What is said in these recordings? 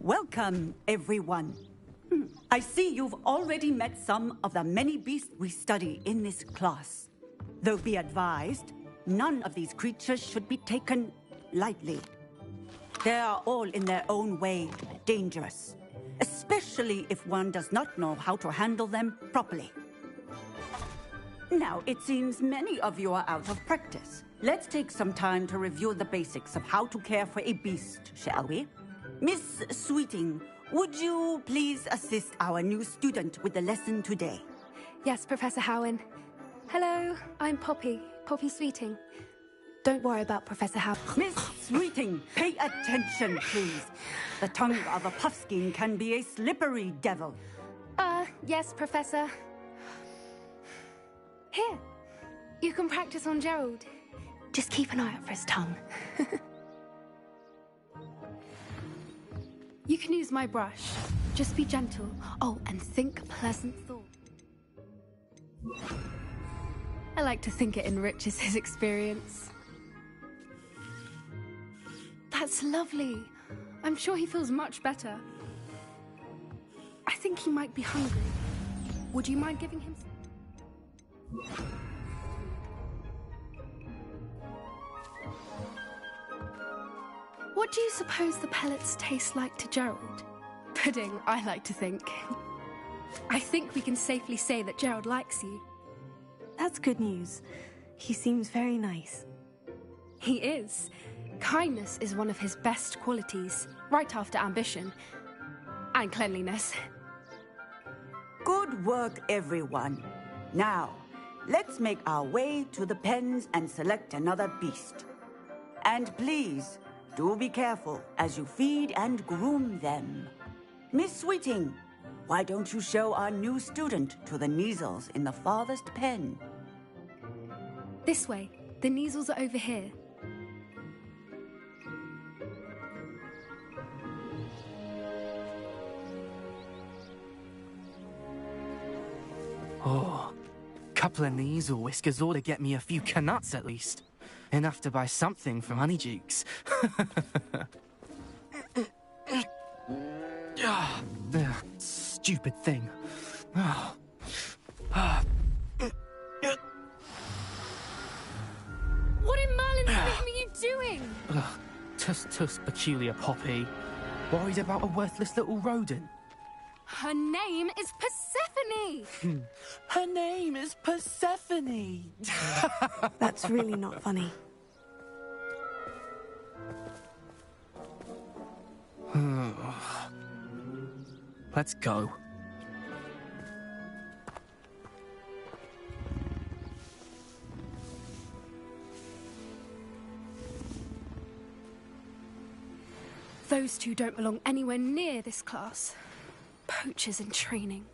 Welcome, everyone. I see you've already met some of the many beasts we study in this class. Though be advised, none of these creatures should be taken lightly. They are all in their own way dangerous, especially if one does not know how to handle them properly. Now, it seems many of you are out of practice. Let's take some time to review the basics of how to care for a beast, shall we? Miss Sweeting, would you please assist our new student with the lesson today? Yes, Professor Howen. Hello, I'm Poppy Sweeting. Don't worry about Professor Howen. Miss Sweeting, pay attention, please. The tongue of a puffskein can be a slippery devil. Yes, Professor. Here, you can practice on Gerald. Just keep an eye out for his tongue. You can use my brush. Just be gentle. Oh, and think pleasant thoughts. I like to think it enriches his experience. That's lovely. I'm sure he feels much better. I think he might be hungry. Would you mind giving him some? What do you suppose the pellets taste like to Gerald? Pudding, I like to think. I think we can safely say that Gerald likes you. That's good news. He seems very nice. He is. Kindness is one of his best qualities, right after ambition. And cleanliness. Good work, everyone. Now, let's make our way to the pens and select another beast. And please, do be careful as you feed and groom them. Miss Sweeting, why don't you show our new student to the Neasels in the farthest pen? This way. The Neasels are over here. Oh, couple of Neasel whiskers ought to get me a few canuts at least. Enough to buy something from Honeydukes. Stupid thing. What in Merlin's name are you doing? Tuss, peculiar Poppy. Worried about a worthless little rodent? Her name is Persephone! Her name is Persephone! That's really not funny. Let's go. Those two don't belong anywhere near this class. Poachers in training.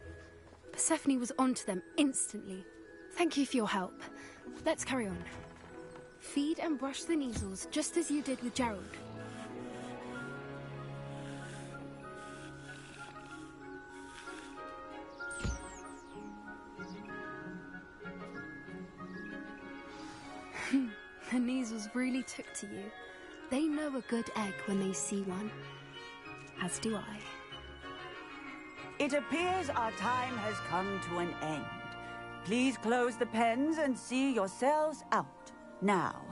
Persephone was onto them instantly. Thank you for your help. Let's carry on. Feed and brush the Neasels just as you did with Gerald. The Neasels really took to you. They know a good egg when they see one. As do I. It appears our time has come to an end. Please close the pens and see yourselves out. Now,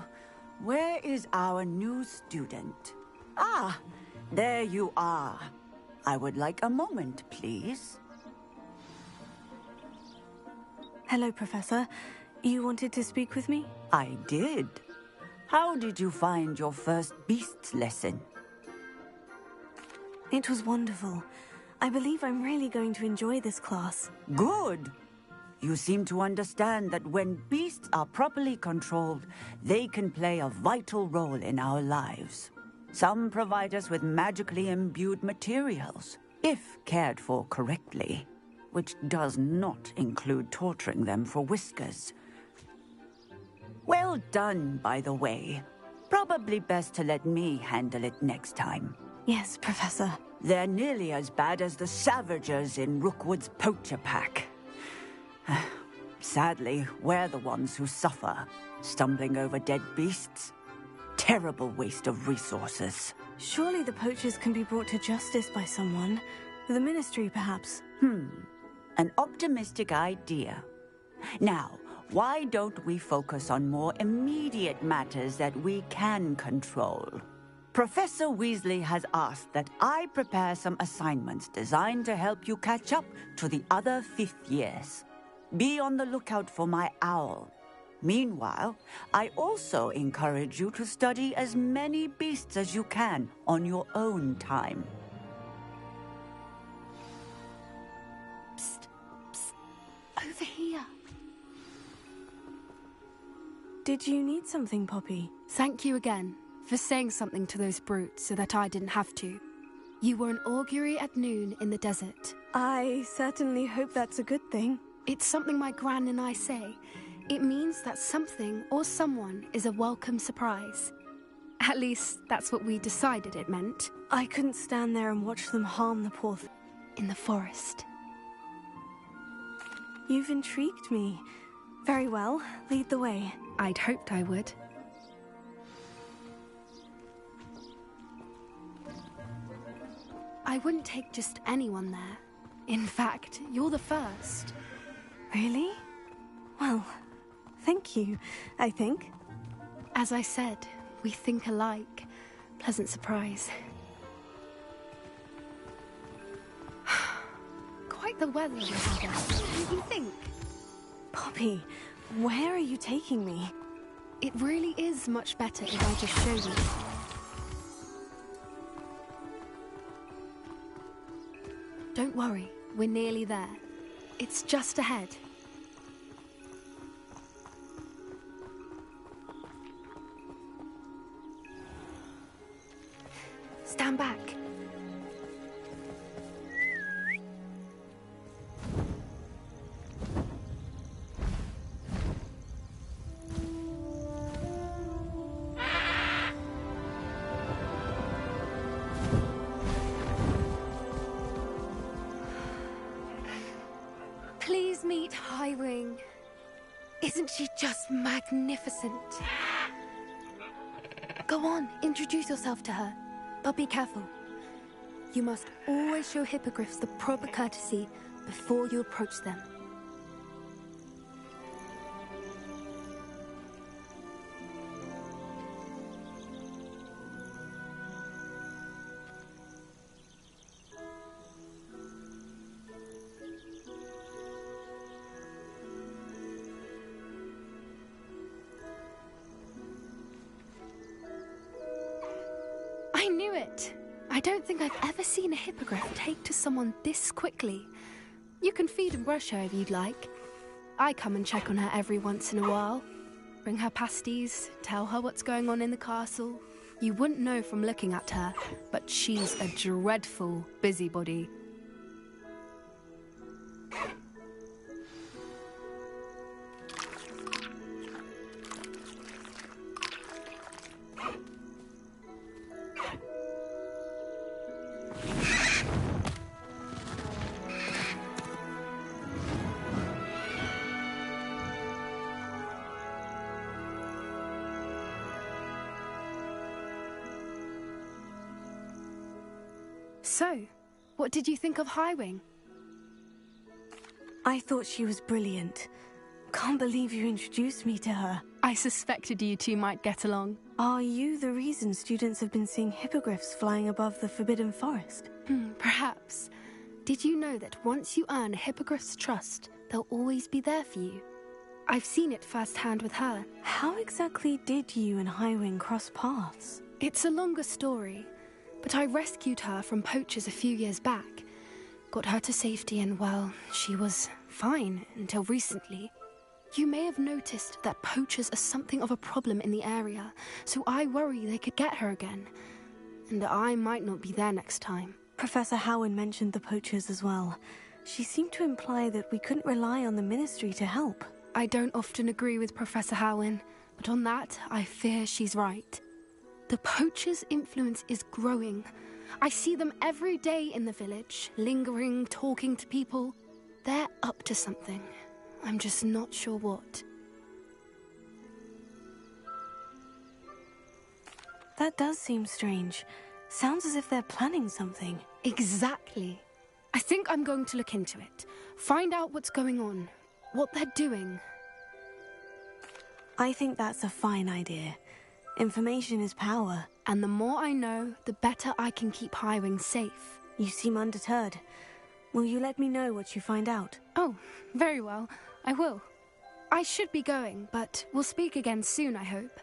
where is our new student? Ah, there you are. I would like a moment, please. Hello, Professor. You wanted to speak with me? I did. How did you find your first beasts lesson? It was wonderful. I believe I'm really going to enjoy this class. Good. You seem to understand that when beasts are properly controlled, they can play a vital role in our lives. Some provide us with magically imbued materials, if cared for correctly, which does not include torturing them for whiskers. Well done, by the way. Probably best to let me handle it next time. Yes, Professor. They're nearly as bad as the Savagers in Rookwood's poacher pack. Sadly, we're the ones who suffer, stumbling over dead beasts. Terrible waste of resources. Surely the poachers can be brought to justice by someone. The Ministry, perhaps. An optimistic idea. Now, why don't we focus on more immediate matters that we can control? Professor Weasley has asked that I prepare some assignments designed to help you catch up to the other fifth years. Be on the lookout for my owl. Meanwhile, I also encourage you to study as many beasts as you can on your own time. Psst, psst, over here. Did you need something, Poppy? Thank you again for saying something to those brutes so that I didn't have to. You were an augury at noon in the desert. I certainly hope that's a good thing. It's something my gran and I say. It means that something or someone is a welcome surprise. At least, that's what we decided it meant. I couldn't stand there and watch them harm the poor In the forest. You've intrigued me. Very well, lead the way. I'd hoped I would. I wouldn't take just anyone there. In fact, you're the first. Really? Well, thank you, I think. As I said, we think alike. Pleasant surprise. Quite the weather we're having. What do you think? Poppy, where are you taking me? It really is much better if I just show you. Don't worry, we're nearly there. It's just ahead. Stand back. Please meet Highwing. Isn't she just magnificent? Go on, introduce yourself to her. But be careful. You must always show hippogriffs the proper courtesy before you approach them. I knew it! I don't think I've ever seen a hippogriff take to someone this quickly. You can feed and brush her if you'd like. I come and check on her every once in a while. Bring her pasties, tell her what's going on in the castle. You wouldn't know from looking at her, but she's a dreadful busybody. So, what did you think of Highwing? I thought she was brilliant. Can't believe you introduced me to her. I suspected you two might get along. Are you the reason students have been seeing hippogriffs flying above the Forbidden Forest? Perhaps. Did you know that once you earn a hippogriff's trust, they'll always be there for you? I've seen it firsthand with her. How exactly did you and Highwing cross paths? It's a longer story, but I rescued her from poachers a few years back. Got her to safety and, well, she was fine until recently. You may have noticed that poachers are something of a problem in the area, so I worry they could get her again. And I might not be there next time. Professor Howin mentioned the poachers as well. She seemed to imply that we couldn't rely on the Ministry to help. I don't often agree with Professor Howin, but on that, I fear she's right. The poachers' influence is growing. I see them every day in the village, lingering, talking to people. They're up to something. I'm just not sure what. That does seem strange. Sounds as if they're planning something. Exactly. I think I'm going to look into it. Find out what's going on. What they're doing. I think that's a fine idea. Information is power. And the more I know, the better I can keep Highwing safe. You seem undeterred. Will you let me know what you find out? Oh, very well. I will. I should be going, but we'll speak again soon, I hope.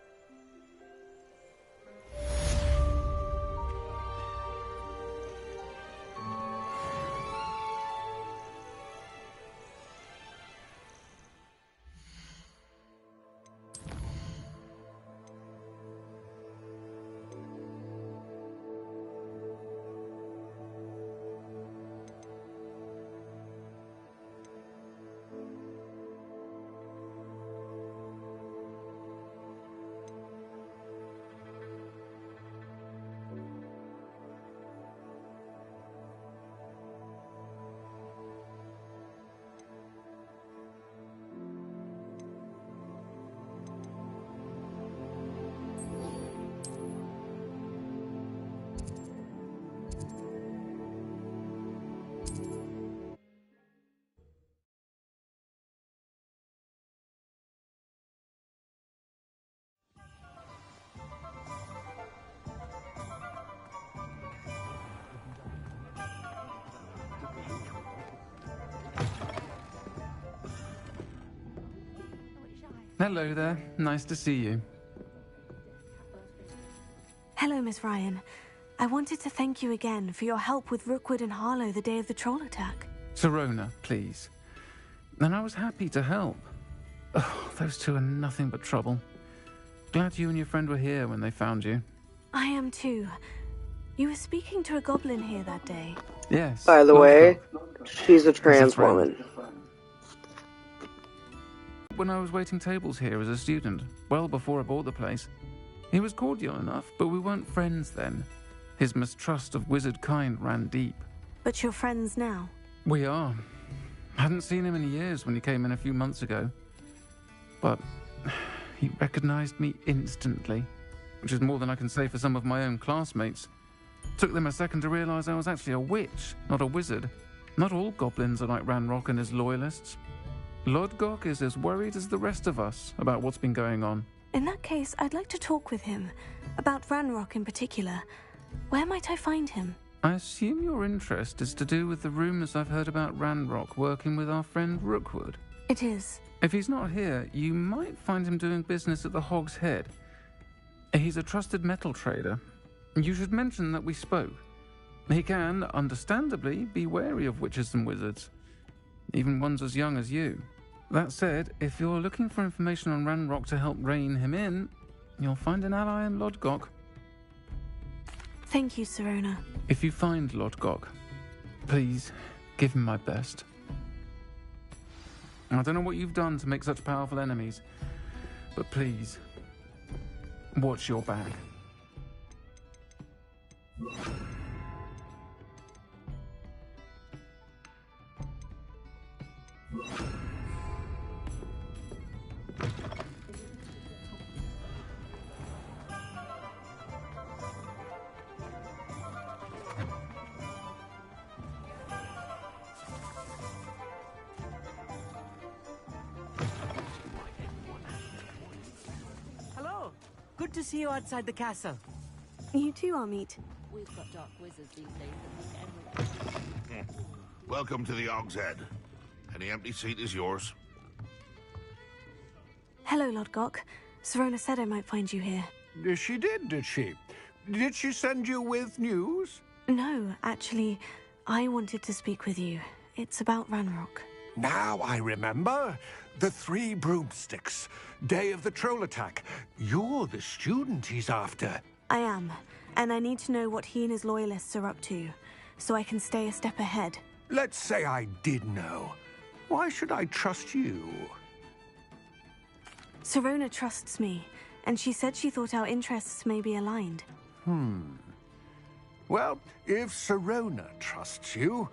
Hello there. Nice to see you. Hello, Miss Ryan. I wanted to thank you again for your help with Rookwood and Harlow the day of the troll attack. Sirona, please. And I was happy to help. Oh, those two are nothing but trouble. Glad you and your friend were here when they found you. I am too. You were speaking to a goblin here that day. Yes. By the Lord way, Cook. she's a trans friend. woman. When I was waiting tables here as a student, well before I bought the place. He was cordial enough, but we weren't friends then. His mistrust of wizard kind ran deep. But you're friends now. We are. Hadn't seen him in years when he came in a few months ago. But he recognized me instantly, which is more than I can say for some of my own classmates. Took them a second to realize I was actually a witch, not a wizard. Not all goblins are like Ranrock and his loyalists. Lodgok is as worried as the rest of us about what's been going on. In that case, I'd like to talk with him. About Ranrock in particular. Where might I find him? I assume your interest is to do with the rumors I've heard about Ranrock working with our friend Rookwood. It is. If he's not here, you might find him doing business at the Hog's Head. He's a trusted metal trader. You should mention that we spoke. He can, understandably, be wary of witches and wizards. Even ones as young as you. That said, if you're looking for information on Ranrock to help rein him in, you'll find an ally in Lodgok. Thank you, Sirona. If you find Lodgok, please give him my best. I don't know what you've done to make such powerful enemies, but please, watch your back. Hello. Good to see you outside the castle. You too, Amit. We've got dark wizards these days that look everywhere. Welcome to the Hog's Head. Any empty seat is yours. Hello, Lodgok. Sirona said I might find you here. She did she? Did she send you with news? No, actually, I wanted to speak with you. It's about Ranrock. Now I remember. The 3 broomsticks. Day of the troll attack. You're the student he's after. I am, and I need to know what he and his loyalists are up to, so I can stay a step ahead. Let's say I did know. Why should I trust you? Sirona trusts me, and she said she thought our interests may be aligned. Well, if Sirona trusts you,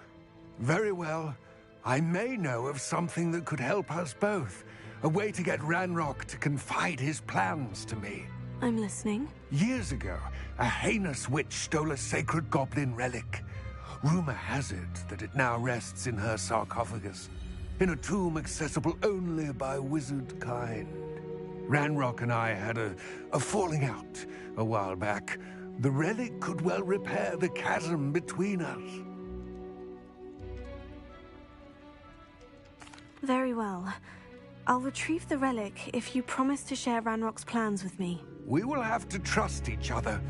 very well. I may know of something that could help us both. A way to get Ranrock to confide his plans to me. I'm listening. Years ago, a heinous witch stole a sacred goblin relic. Rumor has it that it now rests in her sarcophagus, in a tomb accessible only by wizard kind. Ranrock and I had a falling out a while back. The relic could well repair the chasm between us. Very well. I'll retrieve the relic if you promise to share Ranrock's plans with me. We will have to trust each other.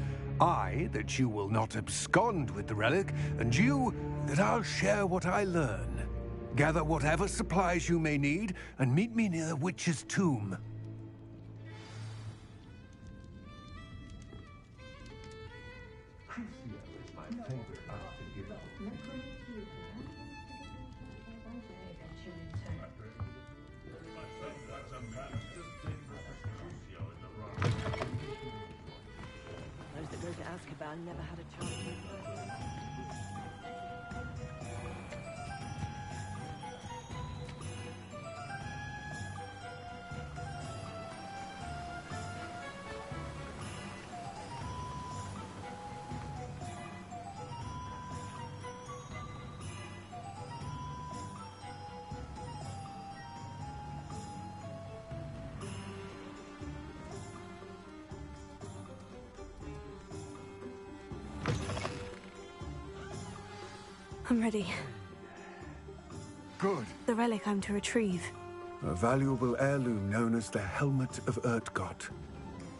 I, that you will not abscond with the relic, and you, that I'll share what I learn. Gather whatever supplies you may need, and meet me near the witch's tomb. Those that go to Azkaban never had a chance to return. I'm ready. Good. The relic I'm to retrieve. A valuable heirloom known as the Helmet of Urtgott.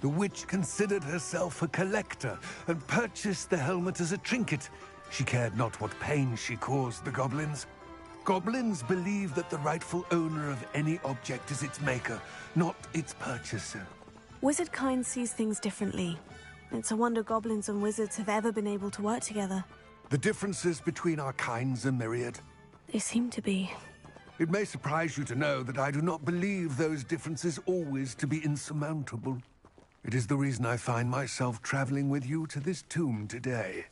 The witch considered herself a collector and purchased the helmet as a trinket. She cared not what pain she caused the goblins. Goblins believe that the rightful owner of any object is its maker, not its purchaser. Wizard kind sees things differently. It's a wonder goblins and wizards have ever been able to work together. The differences between our kinds are myriad. They seem to be. It may surprise you to know that I do not believe those differences always to be insurmountable. It is the reason I find myself traveling with you to this tomb today.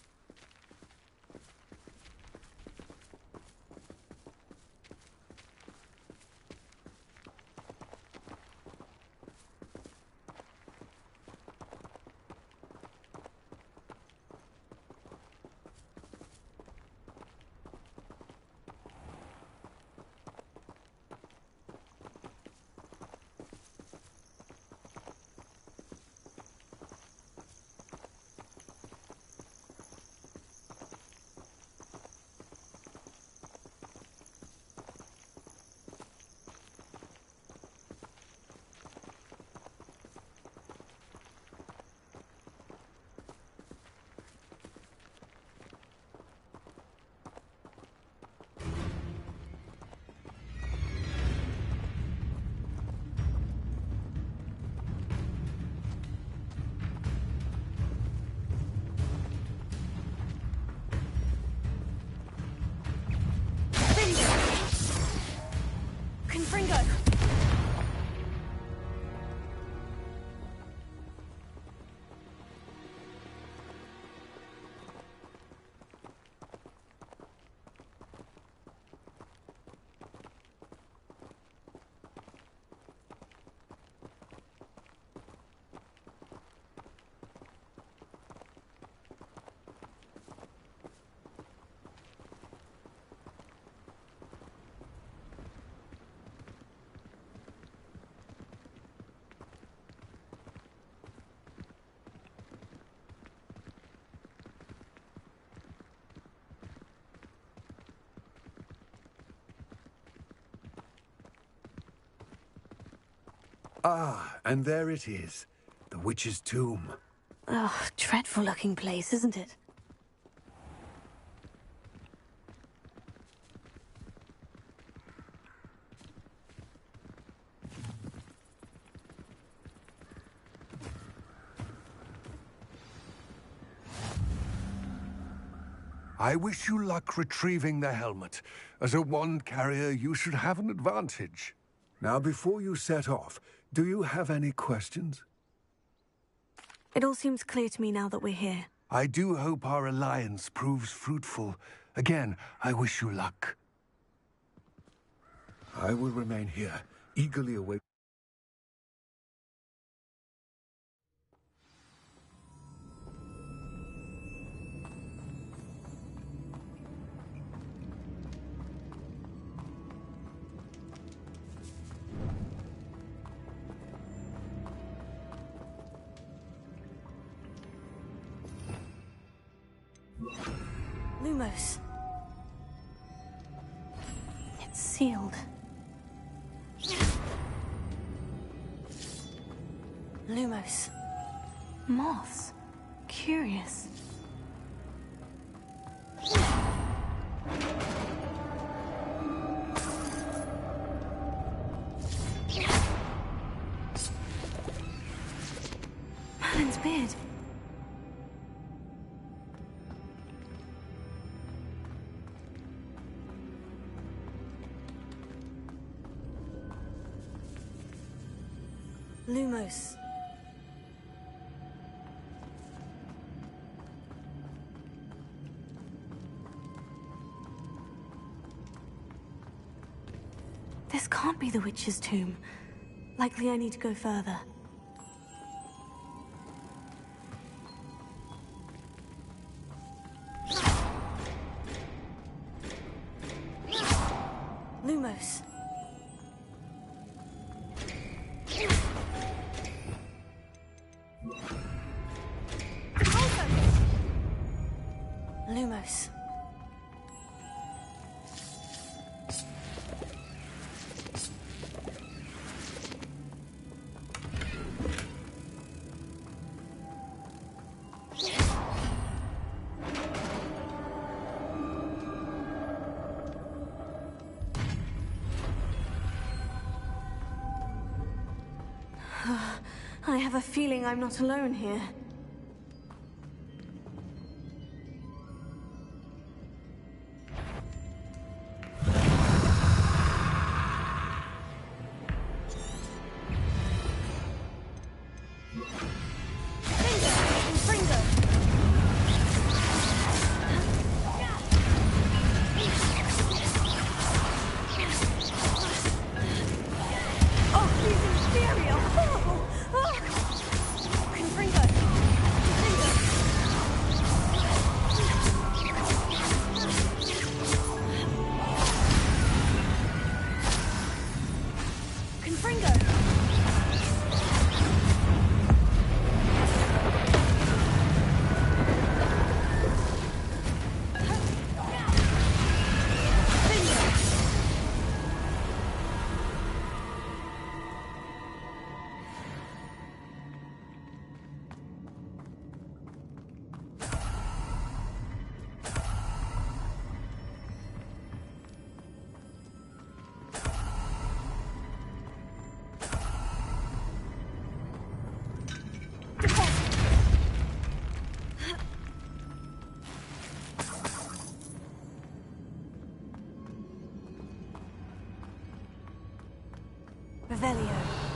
Confringo! Ah, and there it is. The witch's tomb. Oh, dreadful looking place, isn't it? I wish you luck retrieving the helmet. As a wand carrier, you should have an advantage. Now, before you set off, do you have any questions? It all seems clear to me now that we're here. I do hope our alliance proves fruitful. Again, I wish you luck. I will remain here, eagerly awaiting. Lumos. It's sealed. Lumos. Moths. Curious. Merlin's beard. Lumos. This can't be the witch's tomb. Likely I need to go further. Lumos. Lumos. I have a feeling I'm not alone here. Revelio.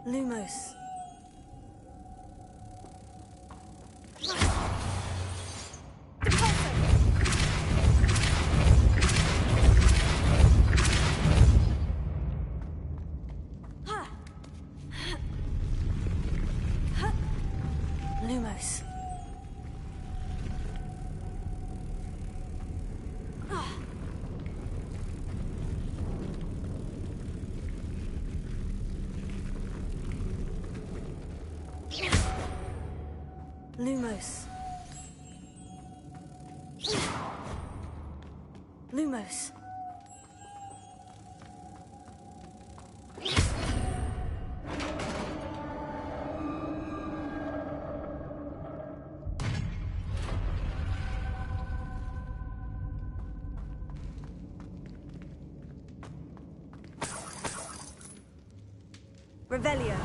Lumos. Lumos. Lumos. Lumos. Revelio.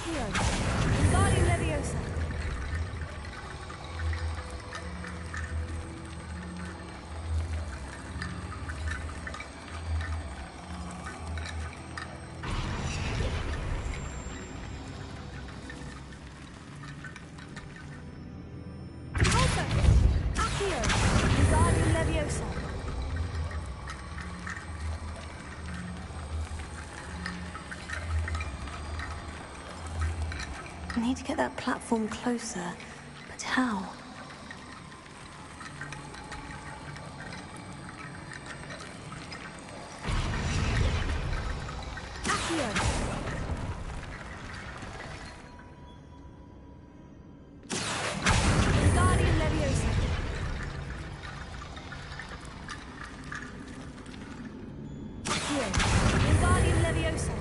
Accio. Wingardium Leviosa. Accio. Wingardium Leviosa. I need to get that platform closer, but how? Accio! Wingardium Leviosa! Accio! Wingardium Leviosa!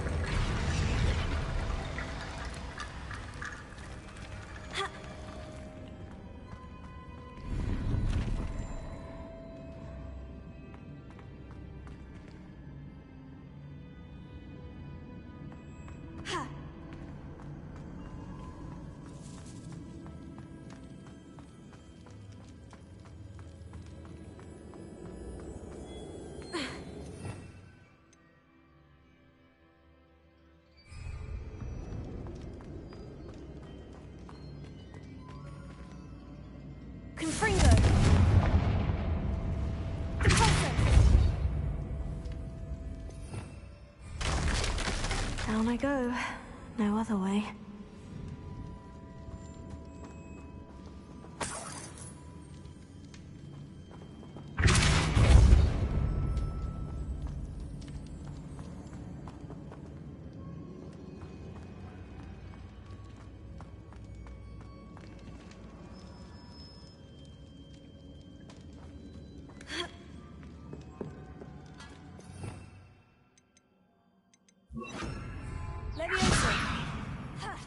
Confringo! Repulsor! Down I go. No other way. Leviosa! Ha!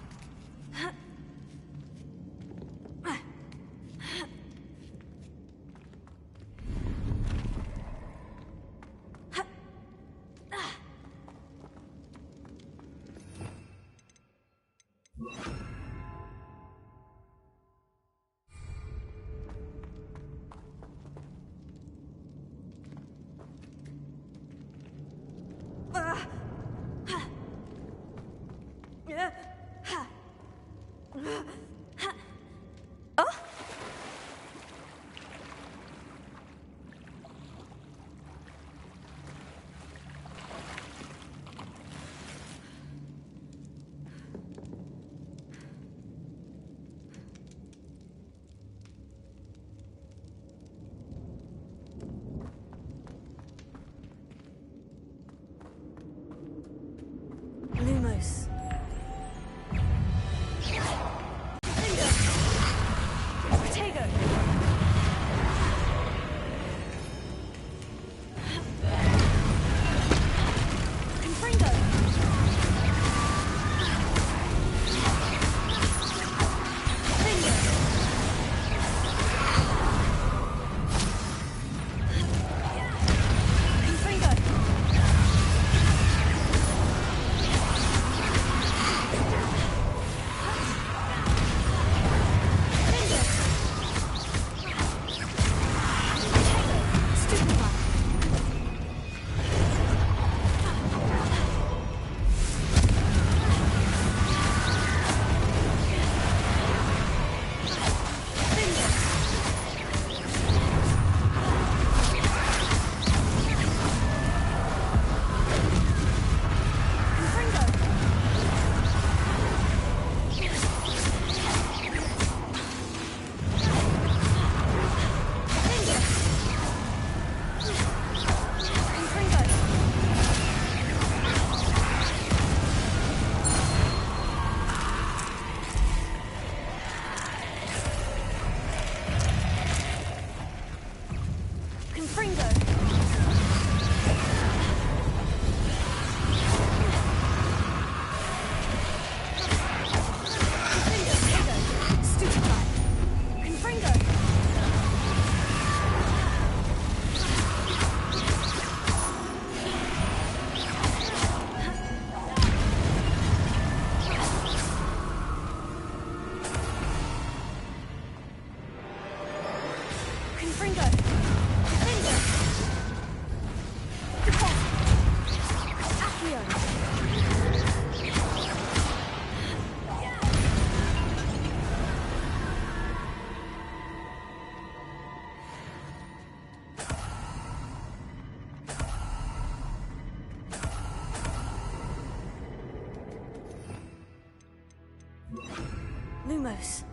Lumos.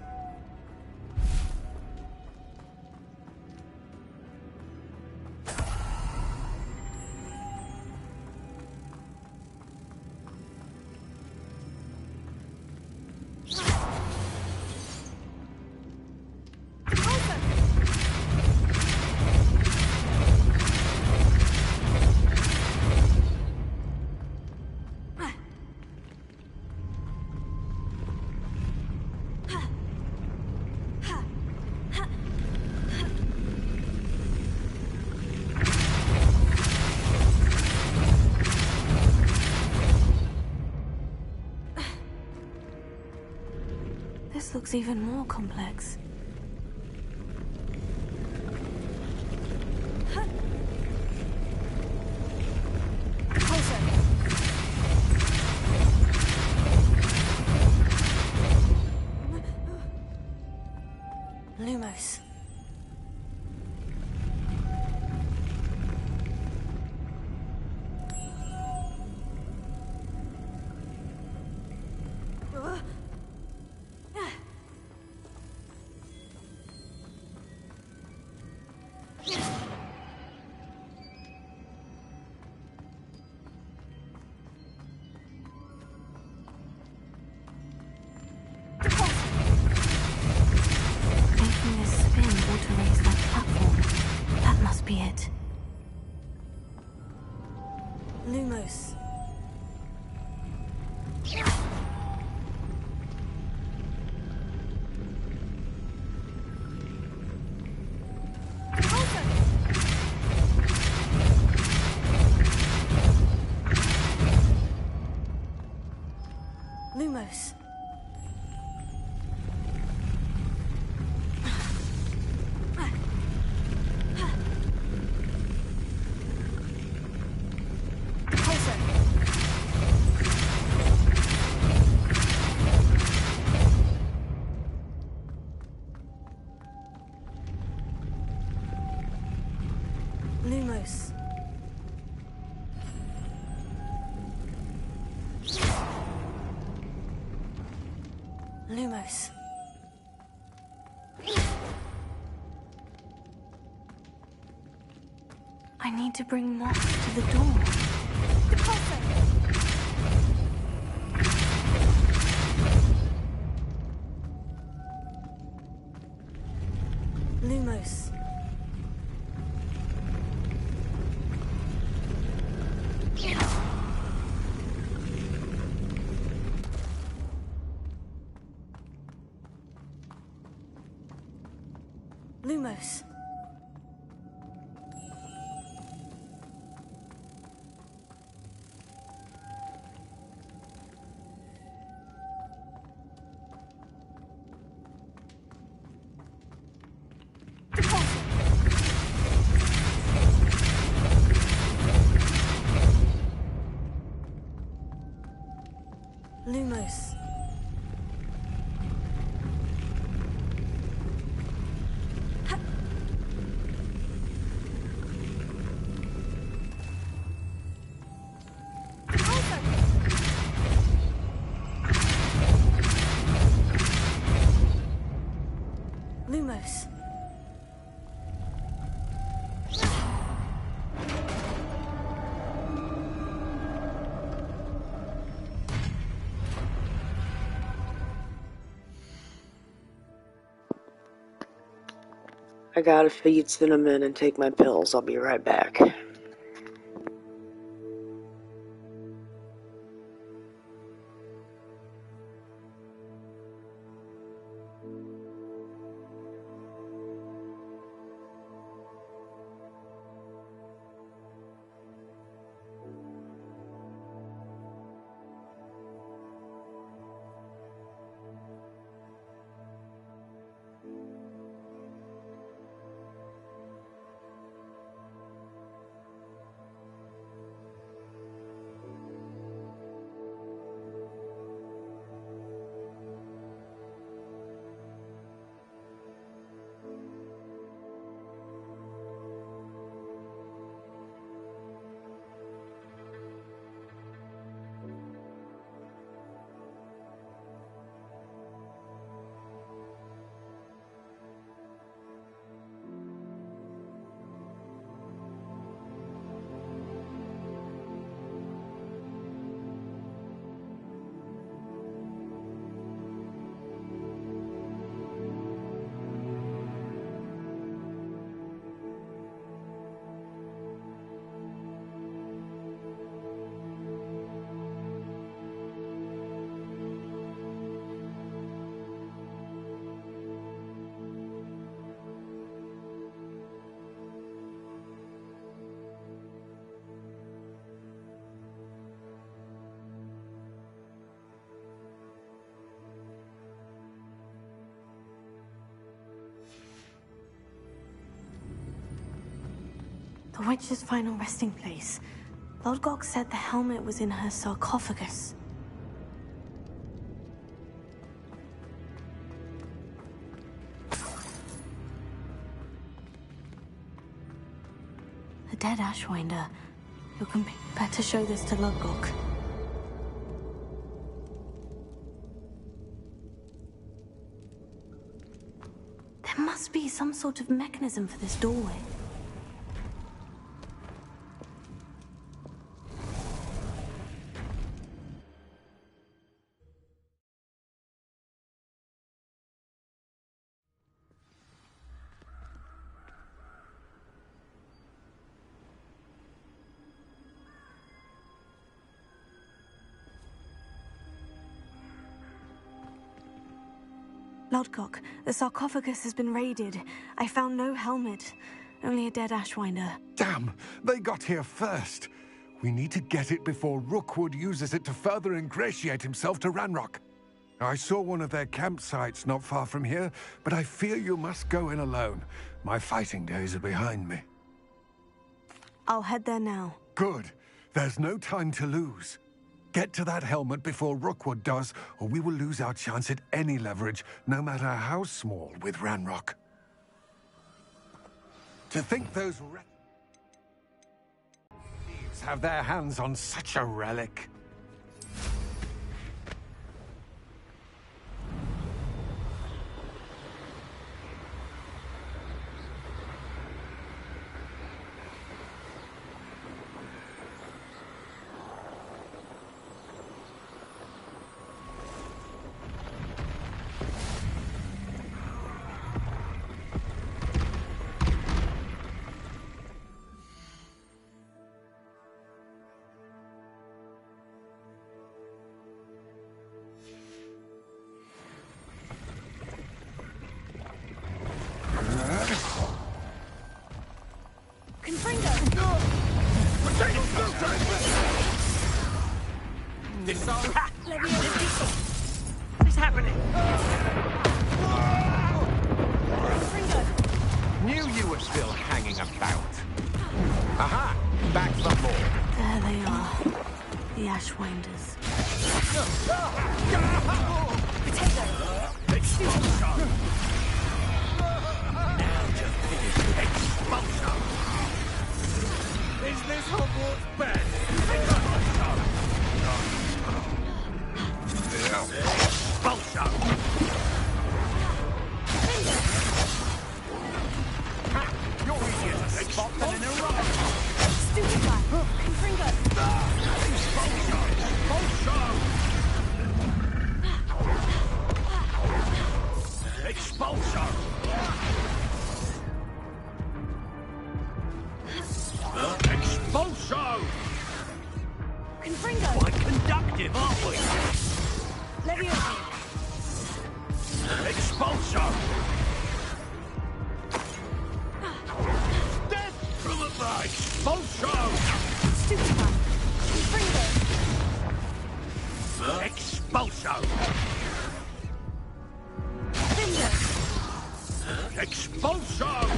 This looks even more complex. Lumos. Making this spin ought to raise that platform. That must be it. Lumos. Lumos. Lumos. Lumos. I need to bring Moth to the door. Lumos. Lumos. Lumos. Lumos. I gotta feed Cinnamon and take my pills. I'll be right back. The witch's final resting place. Lodgok said the helmet was in her sarcophagus. A dead Ashwinder. You can better show this to Lodgok. There must be some sort of mechanism for this doorway. Lodgok, the sarcophagus has been raided. I found no helmet, only a dead Ashwinder. Damn! They got here first. We need to get it before Rookwood uses it to further ingratiate himself to Ranrock. I saw one of their campsites not far from here, but I fear you must go in alone. My fighting days are behind me. I'll head there now. Good. There's no time to lose. Get to that helmet before Rookwood does, or we will lose our chance at any leverage, no matter how small, with Ranrock. To think those thieves have their hands on such a relic. What's happening? Knew you were still hanging about. Aha! Back for more. There they are. The Ashwinders. Expulsion! Is this Hogwarts bad? Expulsion! You're easier to spot than in a row. Stupid guy! Confringo! Expulsion! Expulsion! Expulsion! Confringo! Quite conductive, aren't we? Leviosa! Expulsion! Death from above! Expulsion! Stupid guy! Confringo! Expulsion! Finger! Expulsion!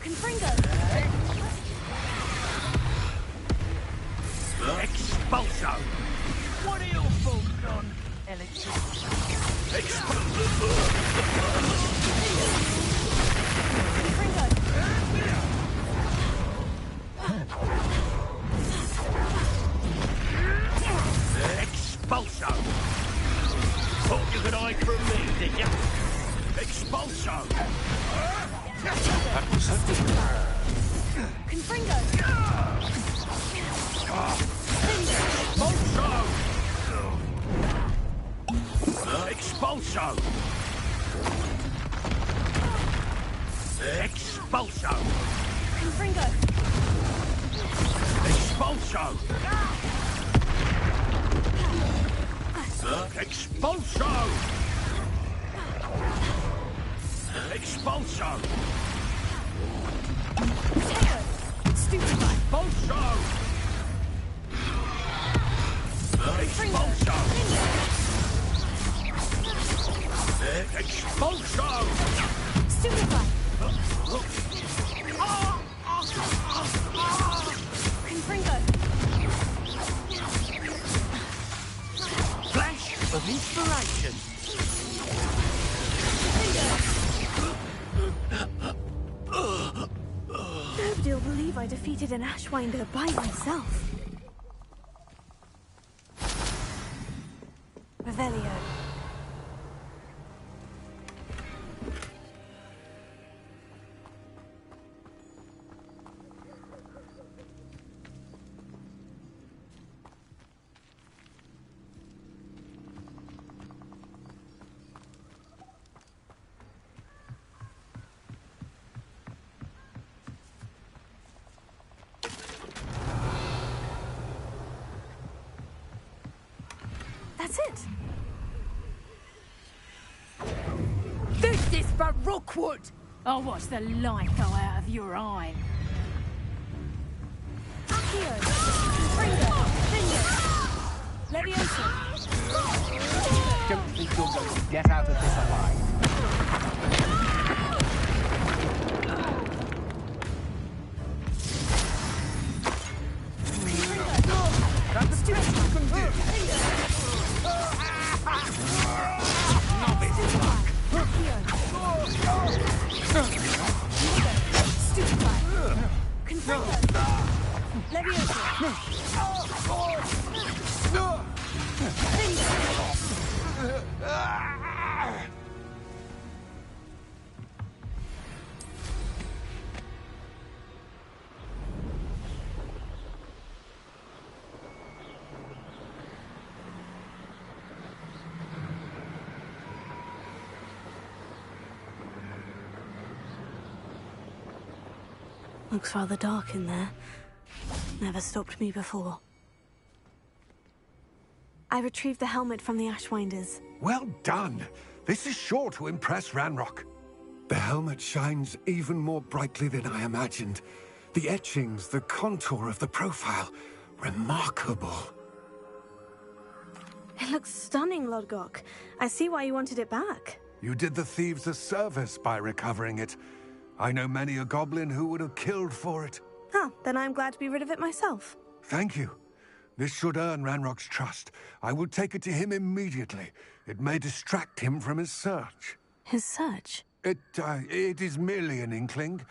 Confringo! Expulsion! What are your thoughts on electricity? Expulsion! Thought you could hide from me, did you? Expulsion! Confringo! Expulsion! Confringo! Expulso! Expulso! Expulso! Stupefy! Expulso! Expulso! Expulso! Stupefy! Confringo! Flash of inspiration! Nobody'll believe I defeated an Ashwinder by myself. Revelio. That's it. This is for Rookwood! I'll watch the light go out of your eye. Accio! Confringo! Finger! Leviosa! Don't think you're going to get out of this alive. That's the best you can do. Looks rather dark in there. Never stopped me before. I retrieved the helmet from the Ashwinders. Well done. This is sure to impress Ranrock. The helmet shines even more brightly than I imagined. The etchings, the contour of the profile. Remarkable. It looks stunning, Lodgok. I see why you wanted it back. You did the thieves a service by recovering it. I know many a goblin who would have killed for it. Ah, then I'm glad to be rid of it myself. Thank you. This should earn Ranrock's trust. I will take it to him immediately. It may distract him from his search. His search? It is merely an inkling.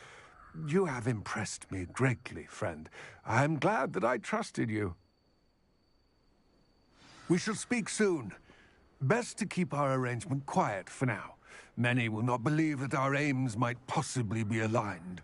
You have impressed me greatly, friend. I am glad that I trusted you. We shall speak soon. Best to keep our arrangement quiet for now. Many will not believe that our aims might possibly be aligned.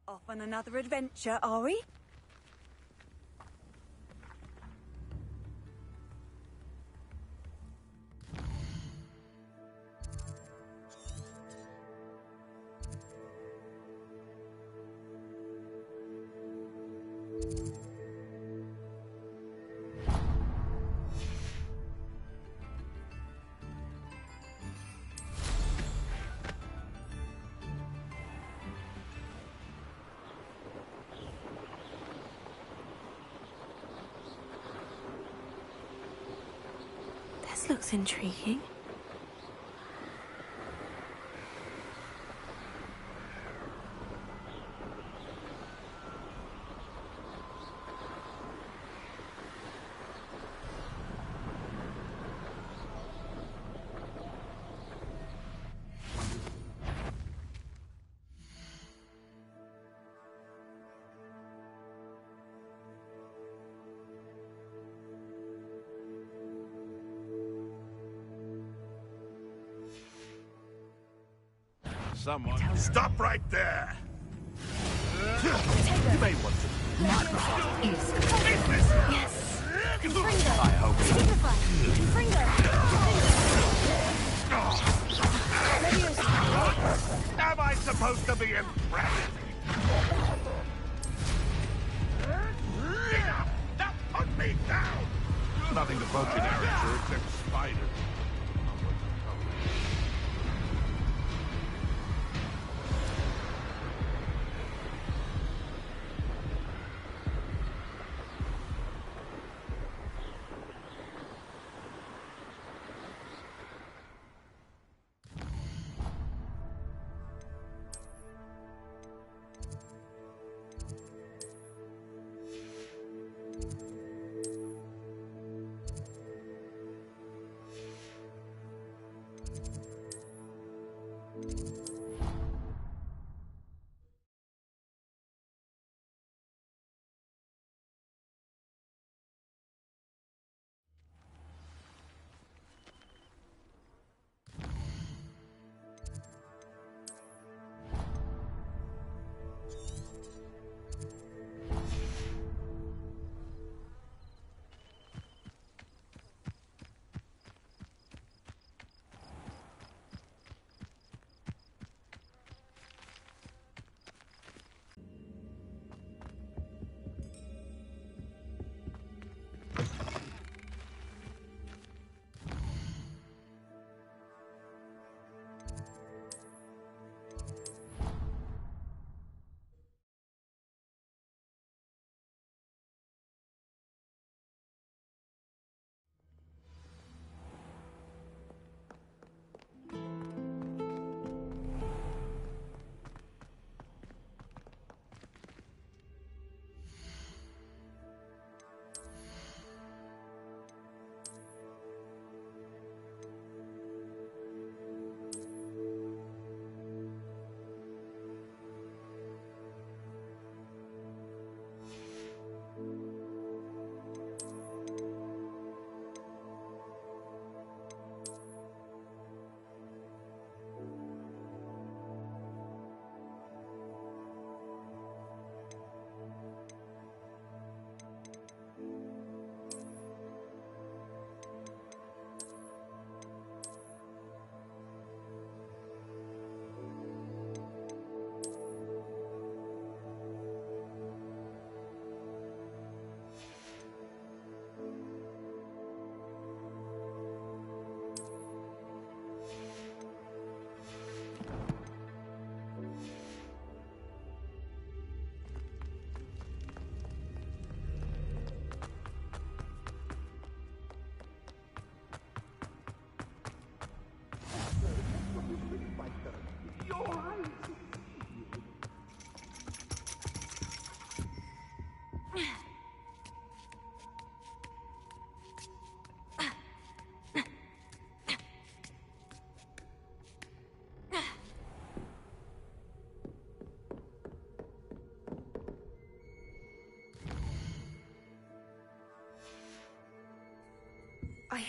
Off on another adventure, are we? This looks intriguing. Someone... Stop right there! You may want to... Yes. Confringo. I hope... Signify. Confringo. Am I supposed to be impressed? Enough! Now put me down! Nothing to poach in Arranger except spiders.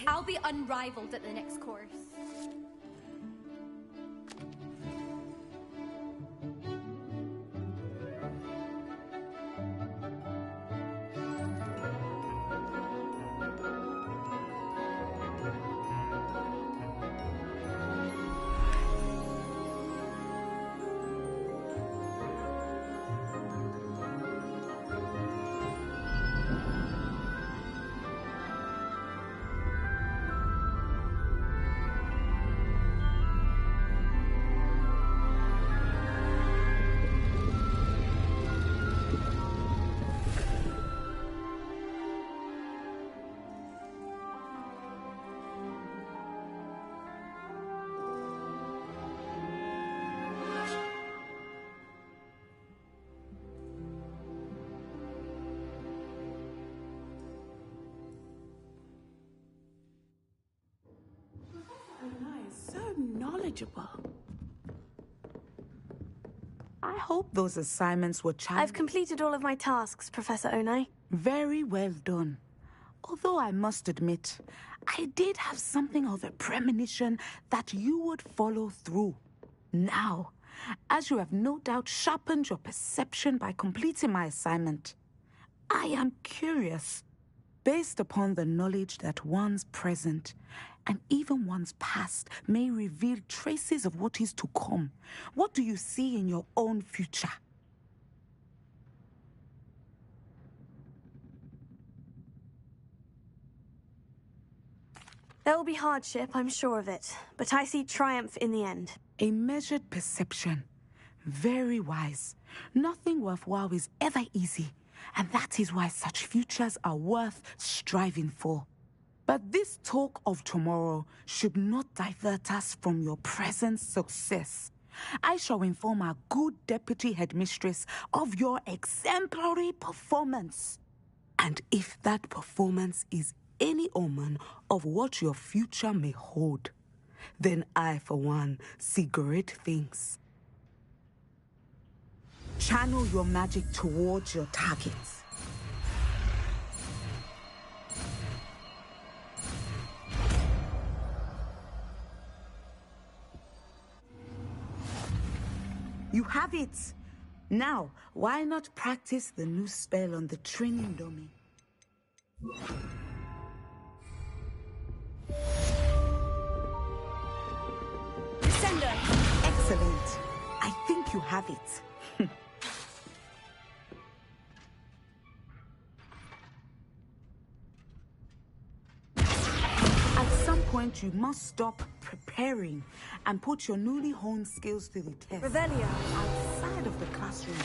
I'll be unrivaled at the next course. Knowledgeable. I hope those assignments were I've completed all of my tasks, Professor Onai. Very well done. Although I must admit, I did have something of a premonition that you would follow through. Now, as you have no doubt sharpened your perception by completing my assignment, I am curious, based upon the knowledge that one's present and even one's past may reveal traces of what is to come. What do you see in your own future? There will be hardship, I'm sure of it, but I see triumph in the end. A measured perception. Very wise. Nothing worthwhile is ever easy, and that is why such futures are worth striving for. But this talk of tomorrow should not divert us from your present success. I shall inform our good deputy headmistress of your exemplary performance. And if that performance is any omen of what your future may hold, then I, for one, see great things. Channel your magic towards your targets. You have it! Now, why not practice the new spell on the training dummy? Descender! Excellent. I think you have it. At some point, you must stop preparing and put your newly honed skills to the test. Revelio. Outside of the classroom.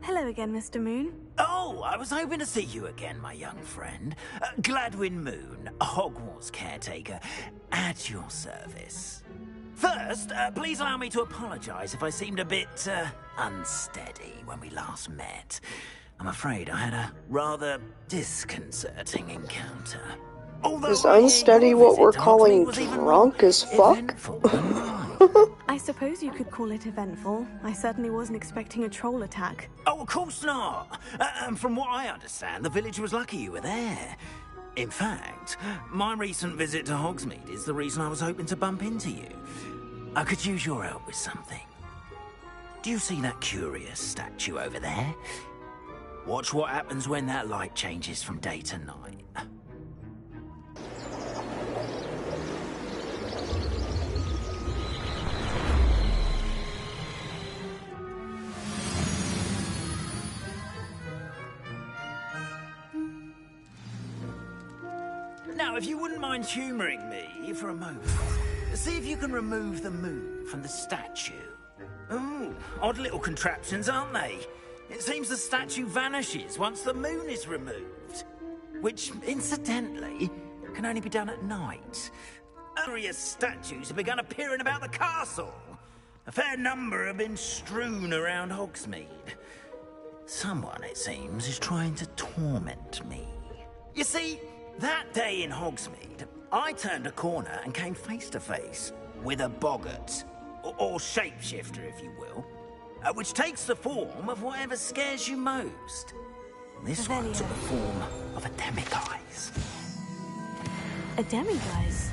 Hello again, Mr. Moon. Oh, I was hoping to see you again, my young friend. Gladwin Moon, Hogwarts caretaker, at your service. First, please allow me to apologize if I seemed a bit, unsteady when we last met. I'm afraid I had a rather disconcerting encounter. Is unsteady what we're calling drunk as fuck? I suppose you could call it eventful. I certainly wasn't expecting a troll attack. Oh, of course not. From what I understand, the village was lucky you were there. In fact, my recent visit to Hogsmeade is the reason I was hoping to bump into you. I could use your help with something. Do you see that curious statue over there? Watch what happens when that light changes from day to night. Now, if you wouldn't mind humouring me for a moment, see if you can remove the moon from the statue. Ooh, odd little contraptions, aren't they? It seems the statue vanishes once the moon is removed. Which, incidentally, can only be done at night. Various statues have begun appearing about the castle. A fair number have been strewn around Hogsmeade. Someone, it seems, is trying to torment me. You see, that day in Hogsmeade, I turned a corner and came face to face with a boggart, or shapeshifter, if you will, which takes the form of whatever scares you most. This one took the form of a demiguise. A demiguise?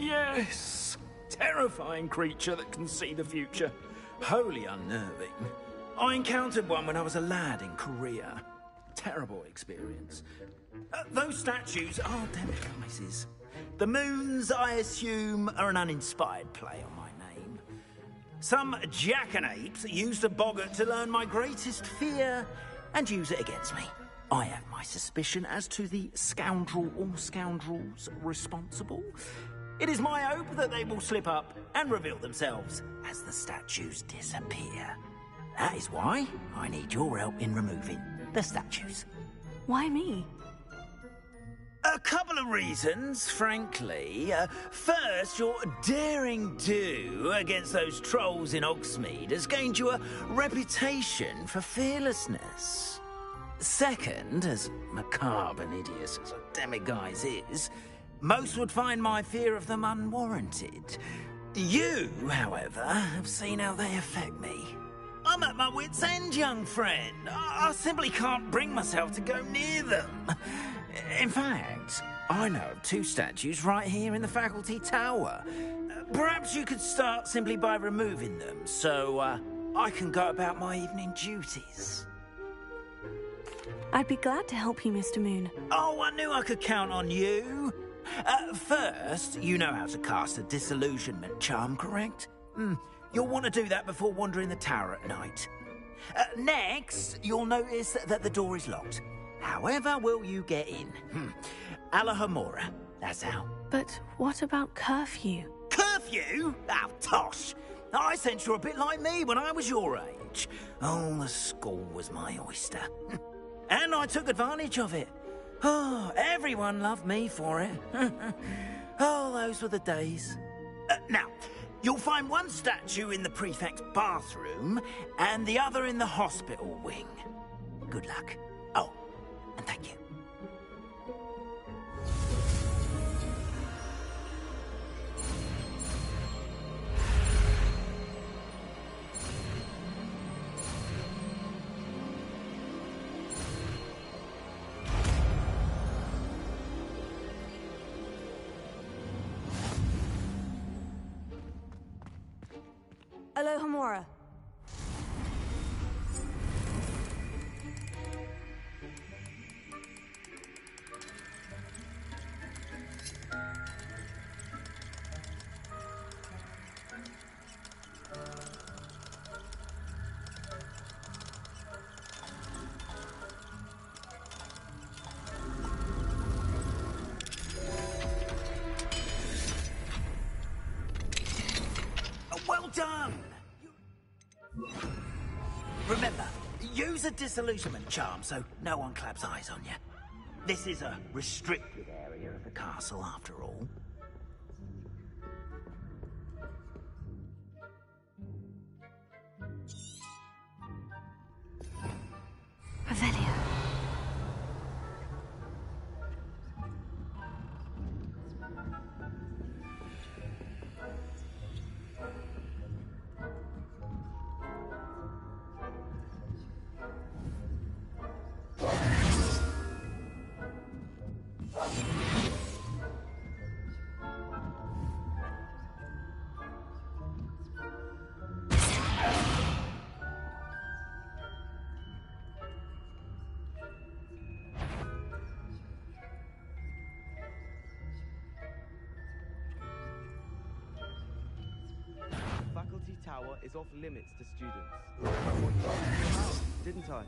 Yes! Terrifying creature that can see the future. Wholly unnerving. I encountered one when I was a lad in Korea. Terrible experience. Those statues are demiguises. The moons, I assume, are an uninspired play on my name. Some jackanapes used a boggart to learn my greatest fear and use it against me. I have my suspicion as to the scoundrel or scoundrels responsible. It is my hope that they will slip up and reveal themselves as the statues disappear. That is why I need your help in removing the statues. Why me? A couple of reasons, frankly. First, your daring do against those trolls in Hogsmeade has gained you a reputation for fearlessness. Second, as macabre and hideous as a demiguise is, most would find my fear of them unwarranted. You, however, have seen how they affect me. I'm at my wit's end, young friend. I simply can't bring myself to go near them. In fact, I know of two statues right here in the faculty tower. Perhaps you could start simply by removing them, so I can go about my evening duties. I'd be glad to help you, Mr. Moon. Oh, I knew I could count on you. First, you know how to cast a disillusionment charm, correct? You'll want to do that before wandering the tower at night. Next, you'll notice that the door is locked. However will you get in? Alahomora, that's how. But what about curfew? Curfew? Oh, tosh. I sense you're a bit like me when I was your age. Oh, the school was my oyster. And I took advantage of it. Oh, everyone loved me for it. Oh, those were the days. Now, you'll find one statue in the prefect's bathroom and the other in the hospital wing. Good luck. Oh, and thank you. Alohomora. Well done! Remember, use a disillusionment charm so no one claps eyes on you. This is a restricted area of the castle, after all. Revelio. tower is off limits to students. I wanted to help you out, didn't I?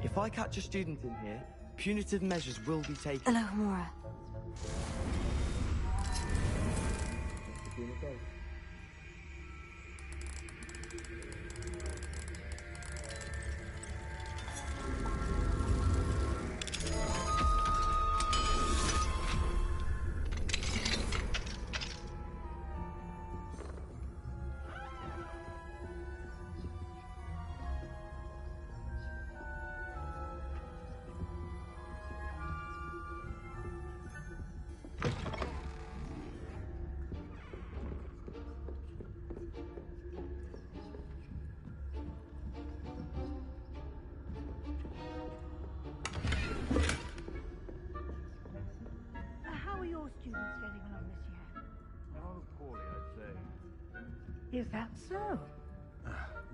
If I catch a student in here, punitive measures will be taken. Hello, Mora. How are your students getting along this year? Oh, poorly, I'd say. Is that so?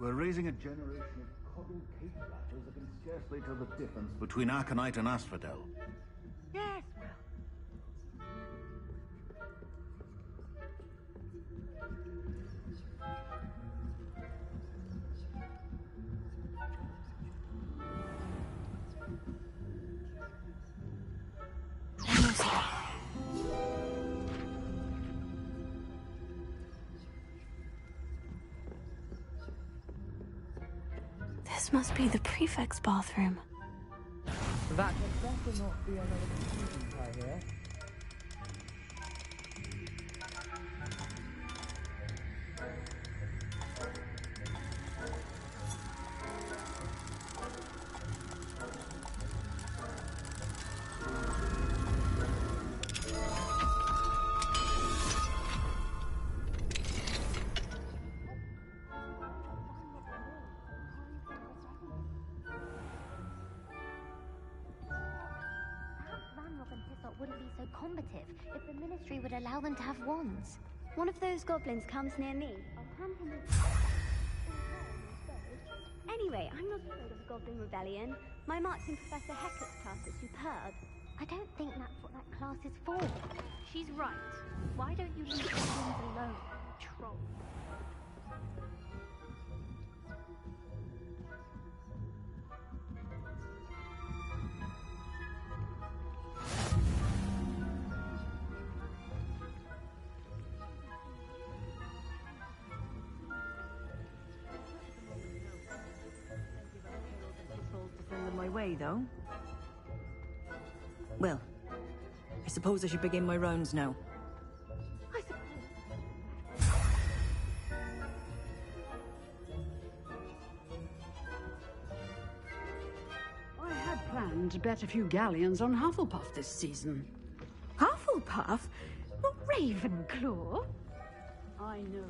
We're raising a generation of coddled cake batters that can scarcely tell the difference between aconite and asphodel. Yes, well. This must be the prefect's bathroom. That had better not be another student, I hear. Wouldn't be so combative if the Ministry would allow them to have wands. One of those goblins comes near me, I'll hand him a... Anyway, I'm not afraid of Goblin Rebellion. My marks in Professor Hecat's class are superb. I don't think that's what that class is for. She's right. Why don't you leave goblins alone, troll? My way, though. Well, I suppose I should begin my rounds now. I had planned to bet a few galleons on Hufflepuff this season. Hufflepuff? Not Ravenclaw? I know.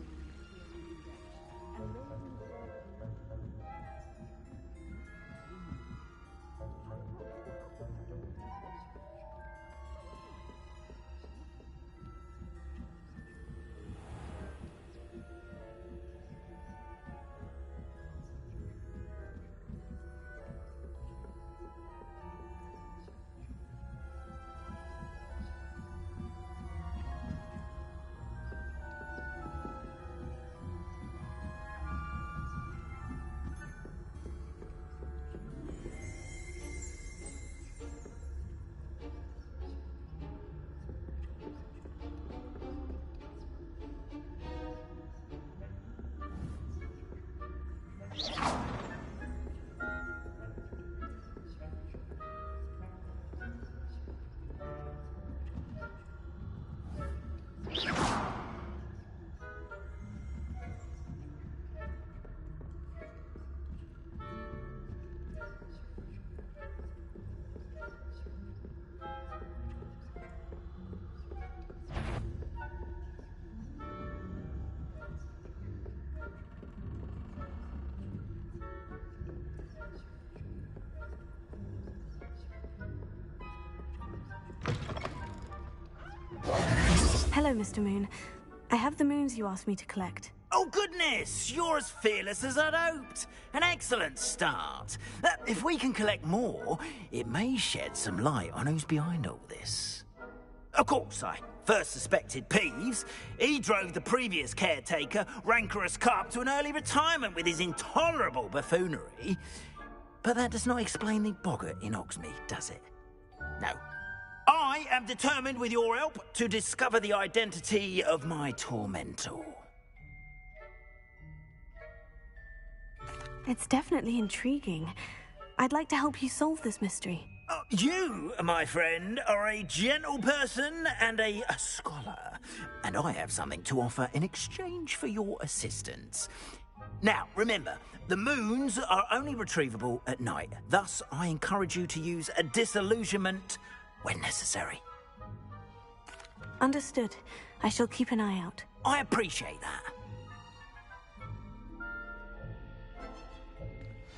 Hello, Mr. Moon. I have the moons you asked me to collect. Oh, goodness! You're as fearless as I'd hoped. An excellent start. If we can collect more, it may shed some light on who's behind all this. Of course, I first suspected Peeves. He drove the previous caretaker, Rancorous Carp, to an early retirement with his intolerable buffoonery. But that does not explain the boggart in Hogsmeade, does it? No. I am determined, with your help, to discover the identity of my tormentor. It's definitely intriguing. I'd like to help you solve this mystery. You, my friend, are a gentle person and a scholar, and I have something to offer in exchange for your assistance. Now, remember, the moons are only retrievable at night. Thus, I encourage you to use a disillusionment when necessary. Understood. I shall keep an eye out. I appreciate that.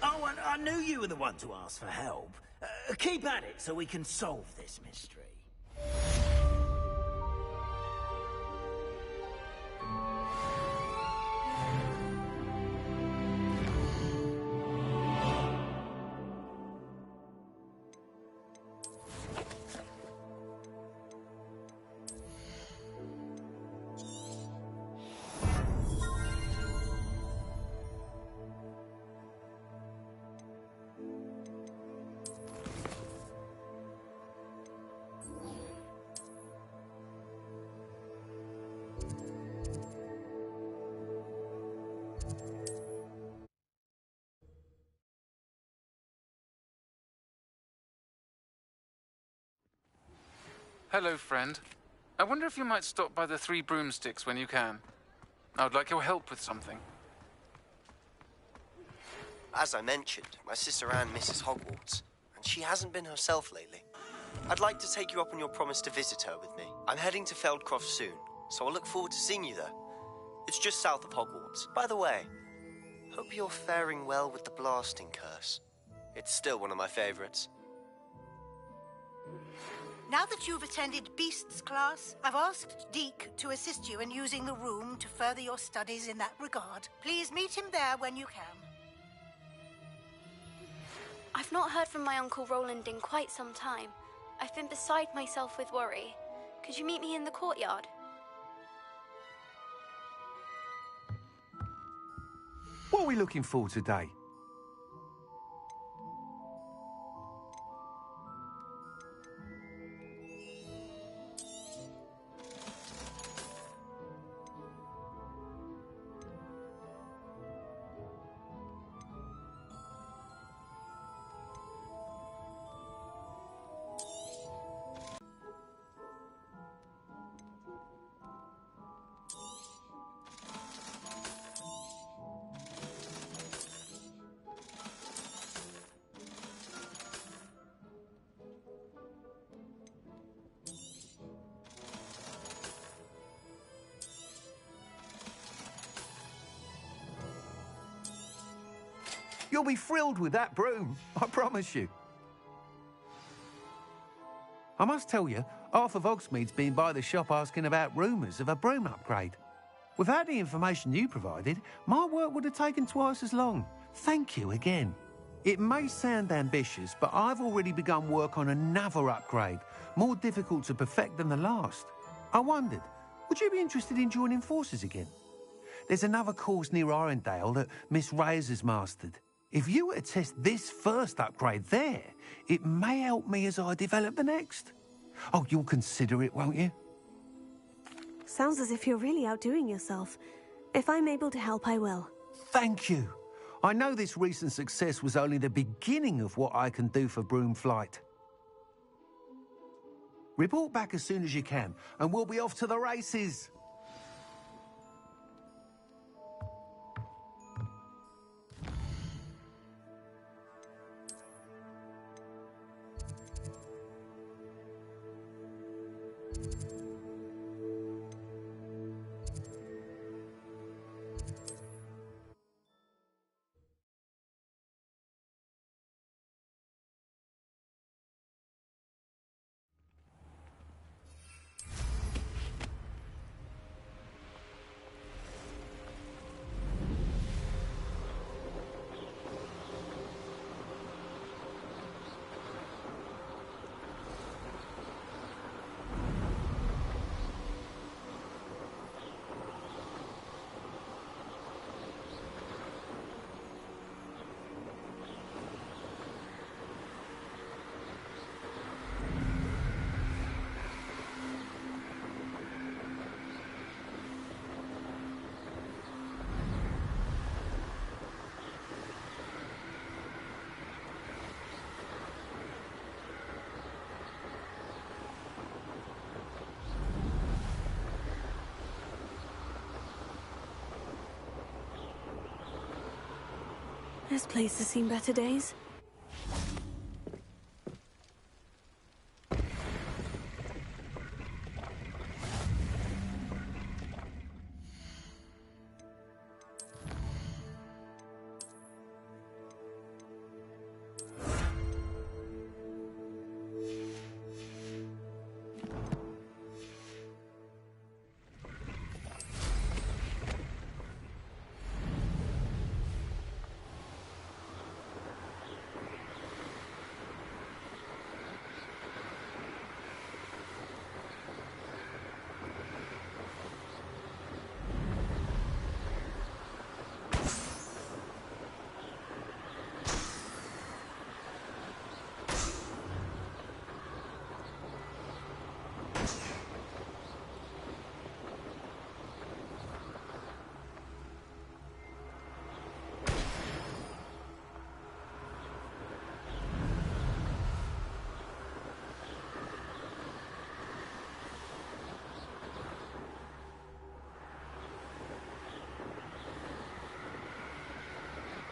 Oh, and I knew you were the one to ask for help. Keep at it so we can solve this mystery. Hello, friend. I wonder if you might stop by the Three Broomsticks when you can. I would like your help with something. As I mentioned, my sister Anne misses Hogwarts, and she hasn't been herself lately. I'd like to take you up on your promise to visit her with me. I'm heading to Feldcroft soon, so I'll look forward to seeing you there. It's just south of Hogwarts. By the way, hope you're faring well with the blasting curse. It's still one of my favorites. Now that you've attended Beasts class, I've asked Deke to assist you in using the room to further your studies in that regard. Please meet him there when you can. I've not heard from my Uncle Roland in quite some time. I've been beside myself with worry. Could you meet me in the courtyard? What are we looking for today? You'll be thrilled with that broom, I promise you. I must tell you, half of Hogsmeade's been by the shop asking about rumours of a broom upgrade. Without the information you provided, my work would have taken twice as long. Thank you again. It may sound ambitious, but I've already begun work on another upgrade, more difficult to perfect than the last. I wondered, would you be interested in joining forces again? There's another course near Arendelle that Miss Reyes has mastered. If you were to test this first upgrade there, it may help me as I develop the next. Oh, you'll consider it, won't you? Sounds as if you're really outdoing yourself. If I'm able to help, I will. Thank you. I know this recent success was only the beginning of what I can do for Broomflight. Report back as soon as you can, and we'll be off to the races. This place has seen better days.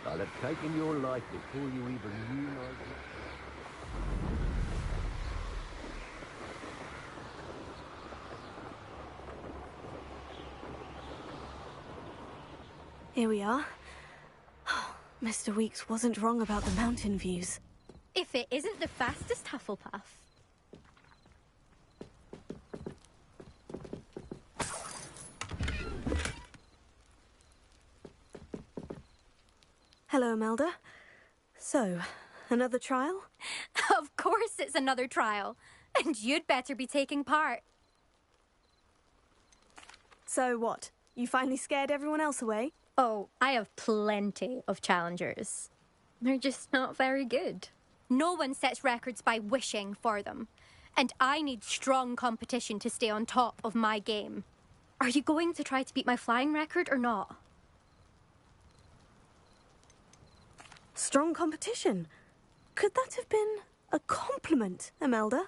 I'll have taken your life before you even realized it. Here we are. Mr. Weeks wasn't wrong about the mountain views. If it isn't the fastest Hufflepuff. Hello, Imelda. So, another trial? Of course it's another trial. And you'd better be taking part. So what? You finally scared everyone else away? Oh, I have plenty of challengers. They're just not very good. No one sets records by wishing for them. And I need strong competition to stay on top of my game. Are you going to try to beat my flying record or not? Strong competition? Could that have been a compliment, Imelda?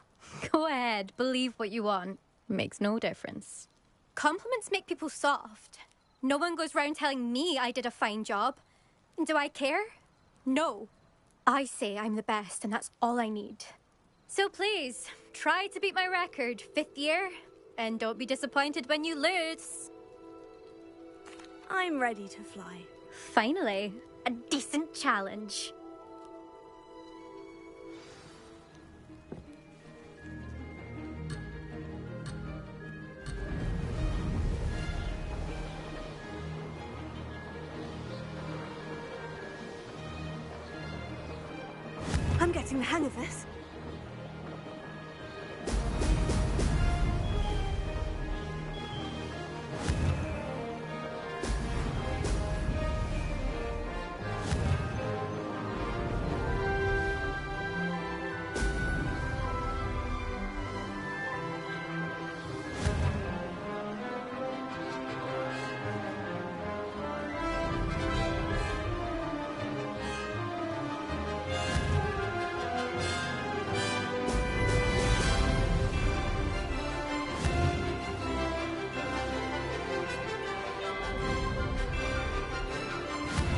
Go ahead, believe what you want. Makes no difference. Compliments make people soft. No one goes round telling me I did a fine job. Do I care? No. I say I'm the best and that's all I need. So please, try to beat my record, 5th year, and don't be disappointed when you lose. I'm ready to fly. Finally, a decent challenge. I'm getting the hang of this.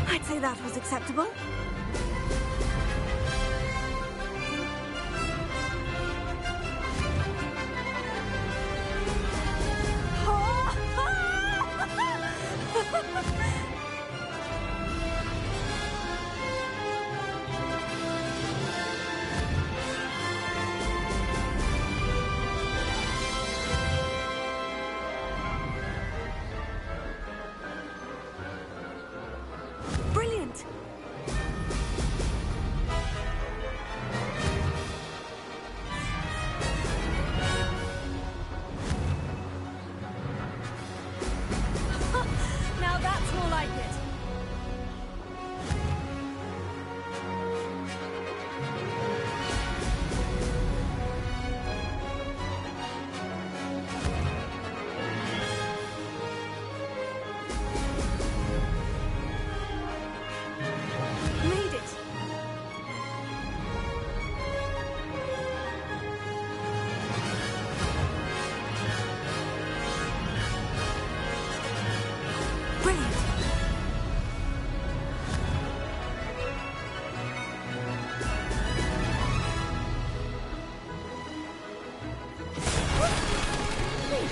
I'd say that was acceptable. Brilliant!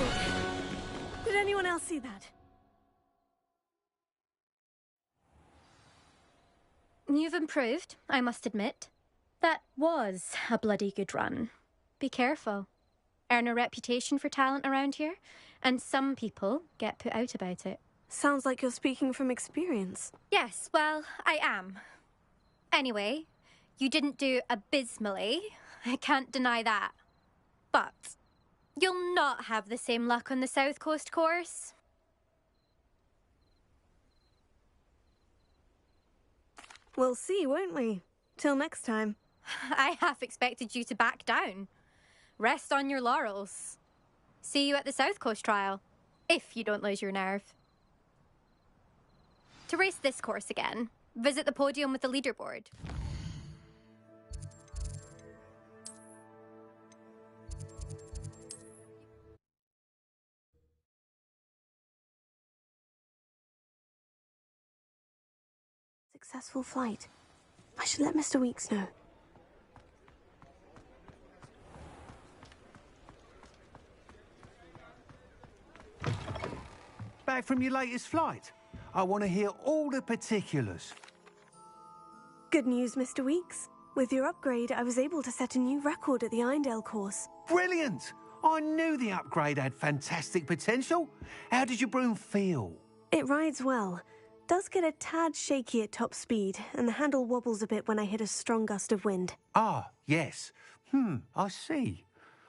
book. Did anyone else see that? You've improved, I must admit. That was a bloody good run. Be careful. Earn a reputation for talent around here, and some people get put out about it. Sounds like you're speaking from experience. Yes, well, I am. Anyway, you didn't do abysmally. I can't deny that. But you'll not have the same luck on the South Coast course. We'll see, won't we? Till next time. I half expected you to back down. Rest on your laurels. See you at the South Coast trial, if you don't lose your nerve. To race this course again, visit the podium with the leaderboard. Successful flight. I should let Mr. Weeks know. Back from your latest flight? I want to hear all the particulars. Good news, Mr. Weeks. With your upgrade, I was able to set a new record at the Irondale course. Brilliant! I knew the upgrade had fantastic potential. How did your broom feel? It rides well. Does get a tad shaky at top speed, and the handle wobbles a bit when I hit a strong gust of wind. Ah, yes. I see.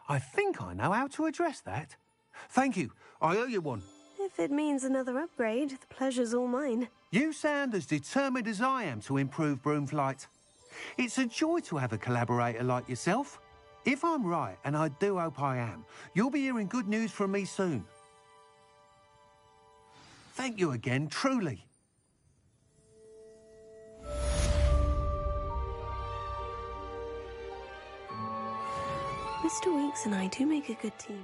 I think I know how to address that. Thank you. I owe you one. If it means another upgrade, the pleasure's all mine. You sound as determined as I am to improve broom flight. It's a joy to have a collaborator like yourself. If I'm right, and I do hope I am, you'll be hearing good news from me soon. Thank you again, truly. Mr. Weeks and I do make a good team.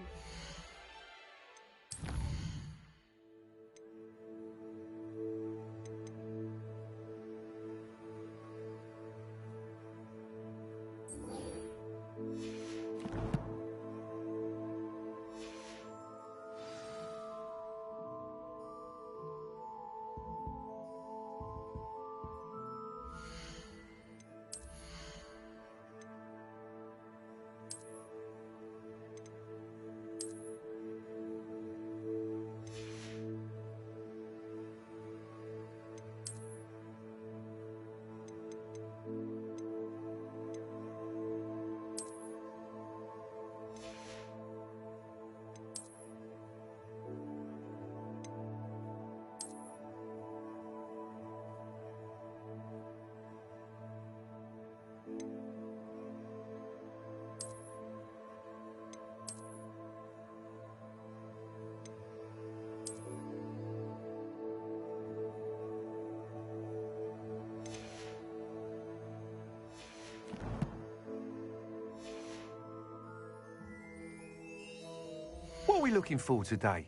What are we looking for today?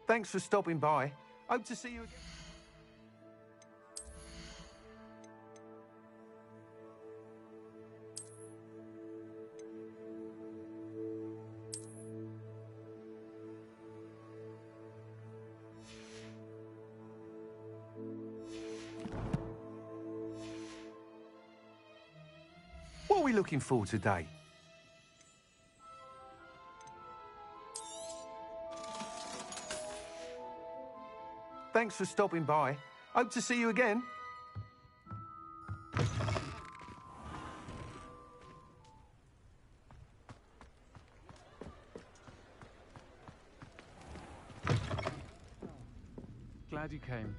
Thanks for stopping by. Hope to see you again. What are we looking for today? Thanks for stopping by. Hope to see you again. Glad you came.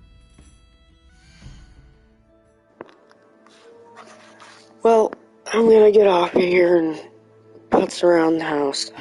Well, I'm gonna get off of here and putz around the house.